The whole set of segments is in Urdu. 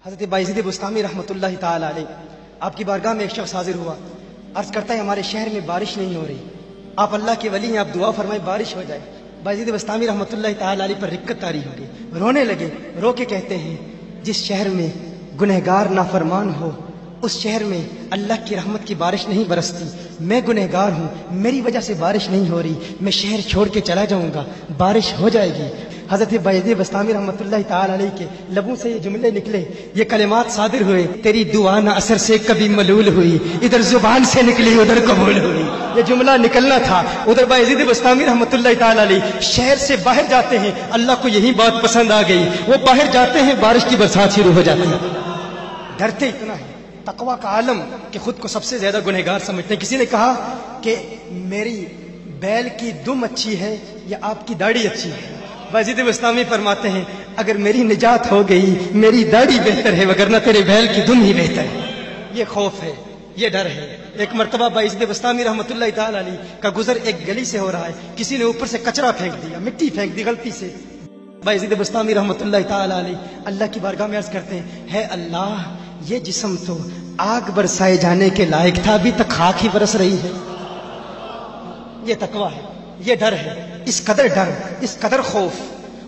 حضرت بایزید بستامی رحمۃ اللہ تعالی علیہ آپ کی بارگاہ میں ایک شخص حاضر ہوا، عرض کرتا ہے ہمارے شہر میں بارش نہیں ہو رہی، آپ اللہ کے ولی ہیں، آپ دعا فرمائیں بارش ہو جائے۔ بایزید بستامی رحمۃ اللہ تعالی علیہ پر رقت طاری ہو گئی، رونے لگے، رو کے کہتے ہیں جس شہر میں گنہگار نافرمان ہو اس شہر میں اللہ کی رحمت کی بارش نہیں برستی، میں گنہگار ہوں، میری وجہ سے بارش نہیں ہو رہی، میں شہر چھوڑ کے چلا جاؤں گا، بارش ہو جائے گی۔ حضرت بایزید بستامی رحمۃ اللہ تعالی علیہ کے لبوں سے یہ جملے نکلے، یہ کلمات صادر ہوئے، تیری دعا نہ اثر سے کبھی ملول ہوئی، ادھر زبان سے نکلی ادھر قبول ہوئی۔ یہ جملہ نکلنا تھا۔ ادھر بایزید بستامی رحمۃ اللہ تعالی علیہ شہر سے باہر جاتے ہیں، اللہ کو یہی بات پسند آ گئی، وہ باہر جاتے ہیں، بارش کی برسات شروع ہو جاتی ہے۔ ڈرتے اتنا ہے، تقویٰ کا عالم کہ خود کو سب سے زیادہ گنہگار سمجھتے ہیں۔ کسی نے کہا کہ میری بیل کی دم اچھی ہے یا آپ کی داڑھی اچھی ہے؟ بایزید بستامی فرماتے ہیں اگر میری نجات ہو گئی میری داڑھی بہتر ہے، وگرنہ تیرے بیل کی دم ہی بہتر ہے۔ یہ خوف ہے، یہ ڈر ہے۔ ایک مرتبہ بایزید بستامی رحمۃ اللہ تعالی علیہ کا گزر ایک گلی سے ہو رہا ہے، کسی نے اوپر سے کچرا پھینک دیا، مٹی پھینک دی غلطی سے۔ بایزید بستامی رحمۃ اللہ تعالی علیہ اللہ کی بارگاہ میں عرض کرتے ہیں ہے اللہ یہ جسم تو آگ برسائے جانے کے لائق تھا، ابھی تک خاک ہی برس رہی ہے۔ یہ تقویٰ ہے، یہ ڈر ہے، اس قدر ڈر، اس قدر خوف۔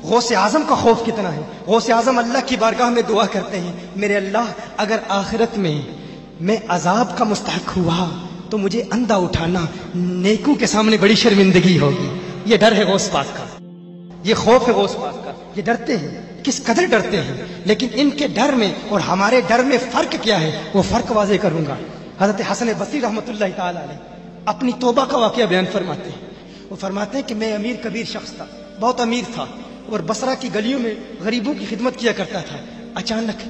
غوث اعظم کا خوف کتنا ہے۔ غوث اعظم اللہ کی بارگاہ میں دعا کرتے ہیں میرے اللہ اگر آخرت میں عذاب کا مستحق ہوا تو مجھے اندھا اٹھانا، نیکوں کے سامنے بڑی شرمندگی ہوگی۔ یہ ڈر ہے غوث پاک کا، یہ خوف ہے غوث پاک کا۔ یہ ڈرتے ہیں، کس قدر ڈرتے ہیں، لیکن ان کے ڈر میں اور ہمارے ڈر میں فرق کیا ہے وہ فرق واضح کروں گا۔ حضرت حسن بصری رحمۃ اللہ تعالی علیہ اپنی توبہ کا واقعہ بیان فرماتے ہیں۔ وہ فرماتے ہیں کہ میں امیر کبیر شخص تھا، بہت امیر تھا اور بصرہ کی گلیوں میں غریبوں کی خدمت کیا کرتا تھا۔ اچانک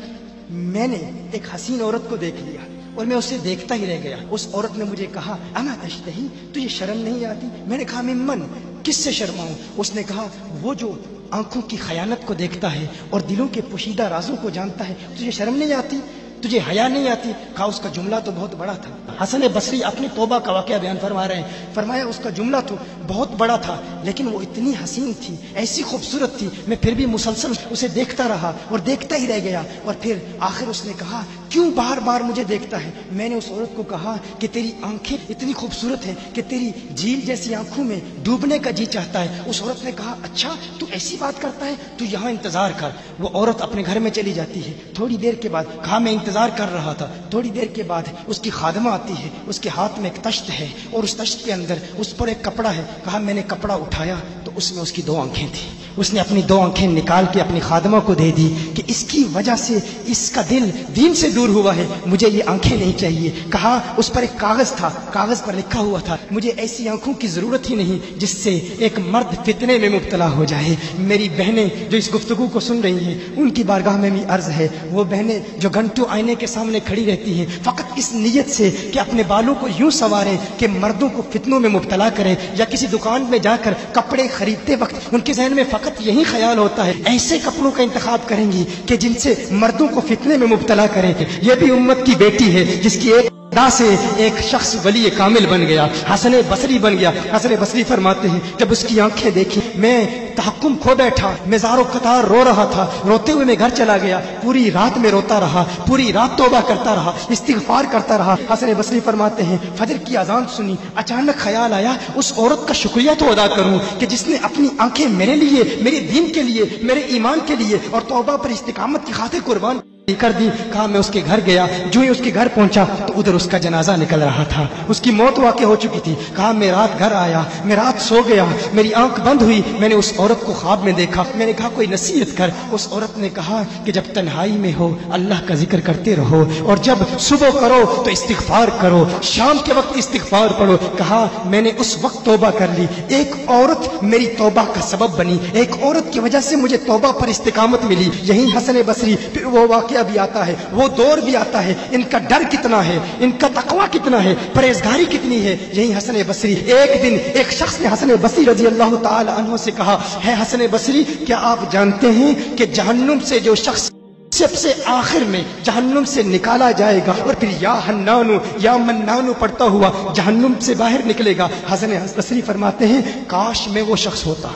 میں نے ایک حسین عورت کو دیکھ لیا اور میں اسے دیکھتا ہی رہ گیا۔ اس عورت نے مجھے کہا اما تشتہی، تجھے شرم نہیں آتی؟ میں نے کہا ممن، کس سے شرماؤں؟ اس نے کہا وہ جو آنکھوں کی خیانت کو دیکھتا ہے اور دلوں کے پوشیدہ رازوں کو جانتا ہے، تجھے شرم نہیں آتی؟ تجھے حیا نہیں آتی؟ کہا اس کا جملہ تو بہت بڑا تھا۔ حسن بصری اپنی توبہ کا واقعہ بیان فرما رہے ہیں، فرمایا اس کا جملہ تو بہت بڑا تھا لیکن وہ اتنی حسین تھی، ایسی خوبصورت تھی، میں پھر بھی مسلسل اسے دیکھتا رہا اور دیکھتا ہی رہ گیا۔ اور پھر آخر اس نے کہا کیوں بار بار مجھے دیکھتا ہے؟ میں نے اس عورت کو کہا کہ تیری آنکھیں اتنی خوبصورت ہیں کہ تیری جھیل جیسی آنکھوں میں ڈوبنے کا جی چاہتا ہے۔ اس عورت نے کہا اچھا تو ایسی بات کرتا ہے، تو یہاں انتظار کر۔ وہ عورت اپنے گھر میں چلی جاتی ہے، تھوڑی دیر کے بعد کہا میں انتظار کر رہا تھا، تھوڑی دیر کے بعد اس کی خادمہ آتی ہے، اس کے ہاتھ میں ایک تشت ہے اور اس تشت کے اندر اس پر ایک کپڑا ہے۔ کہا میں نے کپڑا اٹھایا تو اس میں اس کی 2 آنکھیں تھیں۔ اس نے اپنی 2 آنکھیں نکال کے اپنی خادمہ کو دے دی کہ اس کی وجہ سے اس کا دل دین سے دور ہوا ہے، مجھے یہ آنکھیں نہیں چاہیے۔ کہا اس پر ایک کاغذ تھا، کاغذ پر لکھا ہوا تھا مجھے ایسی آنکھوں کی ضرورت ہی نہیں جس سے ایک مرد فتنے میں مبتلا ہو جائے۔ میری بہنیں جو اس گفتگو کو سن رہی ہیں ان کی بارگاہ میں بھی عرض ہے، وہ بہنیں جو گھنٹوں آئینے کے سامنے کھڑی رہتی ہیں فقط اس نیت سے کہ اپنے بالوں کو یوں سنواریں کہ مردوں کو فتنوں میں مبتلا کریں، یا کسی دکان میں جا کر کپڑے خریدتے وقت ان کے ذہن میں فقط یہی خیال ہوتا ہے ایسے کپڑوں کا انتخاب کریں گی کہ جن سے مردوں کو فتنے میں مبتلا کریں۔ یہ بھی امت کی بیٹی ہے جس کی ایک ادا سے ایک شخص ولی کامل بن گیا، حسن بصری بن گیا۔ حسن بصری فرماتے ہیں جب اس کی آنکھیں دیکھی میں تحکم کھو بیٹھا، میں زار و قطار رو رہا تھا، روتے ہوئے میں گھر چلا گیا، پوری رات میں روتا رہا، پوری رات توبہ کرتا رہا، استغفار کرتا رہا۔ حسن بصری فرماتے ہیں فجر کی اذان سنی، اچانک خیال آیا اس عورت کا شکریہ تو ادا کروں کہ جس نے اپنی آنکھیں میرے لیے، میرے دین کے لیے، میرے ایمان کے لیے اور توبہ پر استقامت کی خاطر قربان کر دی۔ کہا میں اس کے گھر گیا، جو ہی اس کے گھر پہنچا تو ادھر اس کا جنازہ نکل رہا تھا، اس کی موت واقع ہو چکی تھی۔ کہا میں رات گھر آیا، میں رات سو گیا، میری آنکھ بند ہوئی، میں نے اس عورت کو خواب میں دیکھا، میں نے کہا کوئی نصیحت کر۔ اس عورت نے کہا کہ جب تنہائی میں ہو اللہ کا ذکر کرتے رہو، اور جب صبح کرو تو استغفار کرو، شام کے وقت استغفار پڑھو۔ کہا میں نے اس وقت توبہ کر لی، ایک عورت میری توبہ کا سبب بنی، ایک عورت کی وجہ سے مجھے توبہ پر استقامت ملی۔ یہی حسن بصری پھر وہ واقعہ بھی آتا ہے، وہ دور بھی آتا ہے، ان کا ڈر کتنا ہے، ان کا تقویٰ کتنا ہے، پرہیزگاری کتنی ہے۔ یہی حسن بصری ایک دن ایک شخص نے حسن بصری رضی اللہ تعالی عنہ سے کہا ہے حسن بصری کیا آپ جانتے ہیں کہ جہنم سے جو شخص سب سے آخر میں جہنم سے نکالا جائے گا اور پھر یا حنانو یا منانو پڑھتا ہوا جہنم سے باہر نکلے گا؟ حسن بصری فرماتے ہیں کاش میں وہ شخص ہوتا،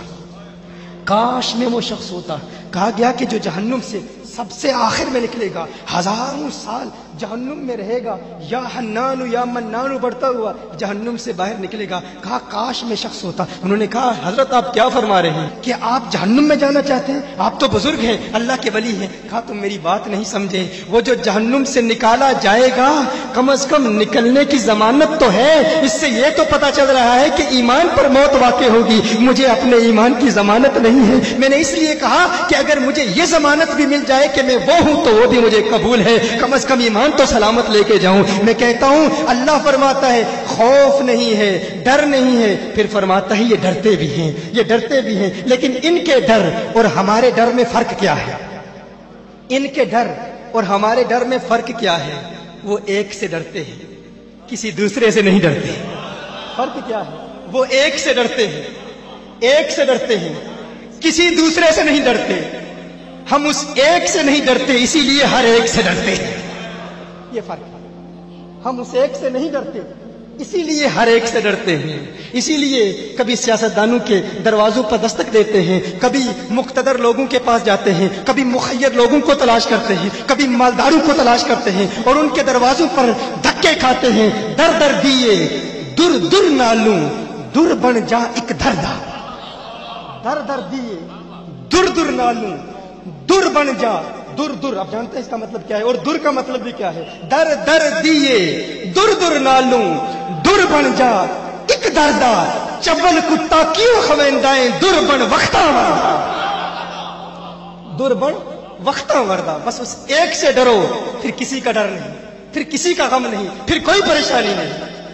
کاش میں وہ شخص ہوتا۔ کہا گیا کہ جو جہنم سے سب سے آخر میں نکلے گا، ہزاروں سال جہنم میں رہے گا، یا حنان یا منان بڑھتا ہوا جہنم سے باہر نکلے گا۔ کہا کاش میں شخص ہوتا۔ انہوں نے کہا حضرت آپ کیا فرما رہے ہیں کہ آپ جہنم میں جانا چاہتے ہیں؟ آپ تو بزرگ ہیں، اللہ کے ولی ہیں۔ کہا تم میری بات نہیں سمجھے، وہ جو جہنم سے نکالا جائے گا کم از کم نکلنے کی ضمانت تو ہے، اس سے یہ تو پتا چل رہا ہے کہ ایمان پر موت واقع ہوگی۔ مجھے اپنے ایمان کی ضمانت نہیں ہے، میں نے اس لیے کہا کہ اگر مجھے یہ ضمانت بھی مل جائے کہ میں وہ ہوں تو وہ بھی مجھے قبول ہے، کم از کم ایمان تو سلامت لے کے جاؤں۔ میں کہتا ہوں اللہ فرماتا ہے خوف نہیں ہے، ڈر نہیں ہے، پھر فرماتا ہے یہ ڈرتے بھی ہیں، یہ ڈرتے بھی ہیں، لیکن ان کے ڈر اور ہمارے ڈر میں فرق کیا ہے؟ ان کے ڈر اور ہمارے ڈر میں فرق کیا ہے؟ وہ ایک سے ڈرتے ہیں، کسی دوسرے سے نہیں ڈرتے۔ فرق کیا ہے؟ وہ ایک سے ڈرتے ہیں، ایک سے ڈرتے ہیں، کسی دوسرے سے نہیں ڈرتے۔ ہم اس ایک سے نہیں ڈرتے، اسی لیے ہر ایک سے ڈرتے ہیں۔ یہ فرق ہے، ہم اس ایک سے نہیں ڈرتے اسی لیے ہر ایک سے ڈرتے ہیں۔ اسی لیے کبھی سیاستدانوں کے دروازوں پر دستک دیتے ہیں، کبھی مقتدر لوگوں کے پاس جاتے ہیں، کبھی مخیر لوگوں کو تلاش کرتے ہیں، کبھی مالداروں کو تلاش کرتے ہیں اور ان کے دروازوں پر دھکے کھاتے ہیں۔ در در دیے در در نالوں در بن جا ایک دردہ، در در دیے در در نالوں در بن جا، در در اب جانتے ہیں اس کا مطلب کیا ہے، اور در کا مطلب بھی کیا ہے؟ در در دیے در در نالوں در بن جا ایک دردہ، چبل کتا کیوں خویندائیں در بن وقتاں وردہ، در بن وقتاں وردہ۔ بس اس ایک سے ڈرو، پھر کسی کا ڈر نہیں، پھر کسی کا غم نہیں، پھر کوئی پریشانی نہیں۔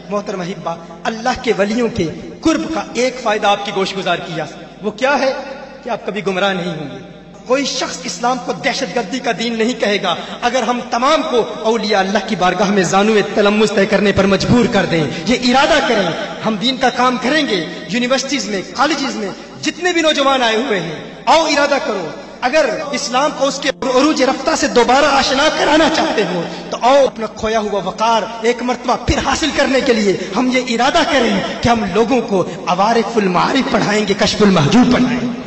محترم احبہ، اللہ کے ولیوں کے قرب کا ایک فائدہ آپ کی گوش گزار کیا، وہ کیا ہے کہ آپ کبھی گمراہ نہیں ہوں گے۔ کوئی شخص اسلام کو دہشت گردی کا دین نہیں کہے گا اگر ہم تمام کو اولیاء اللہ کی بارگاہ میں زانوِ تلمس طے کرنے پر مجبور کر دیں، یہ ارادہ کریں ہم دین کا کام کریں گے۔ یونیورسٹیز میں، کالجز میں جتنے بھی نوجوان آئے ہوئے ہیں، آؤ ارادہ کرو، اگر اسلام کو اس کے عروج رفتہ سے دوبارہ آشنا کرانا چاہتے ہو تو آؤ اپنا کھویا ہوا وقار ایک مرتبہ پھر حاصل کرنے کے لیے ہم یہ ارادہ کریں کہ ہم لوگوں کو عوارف المعارف پڑھائیں گے، کشف المحجوب پڑھائیں گے۔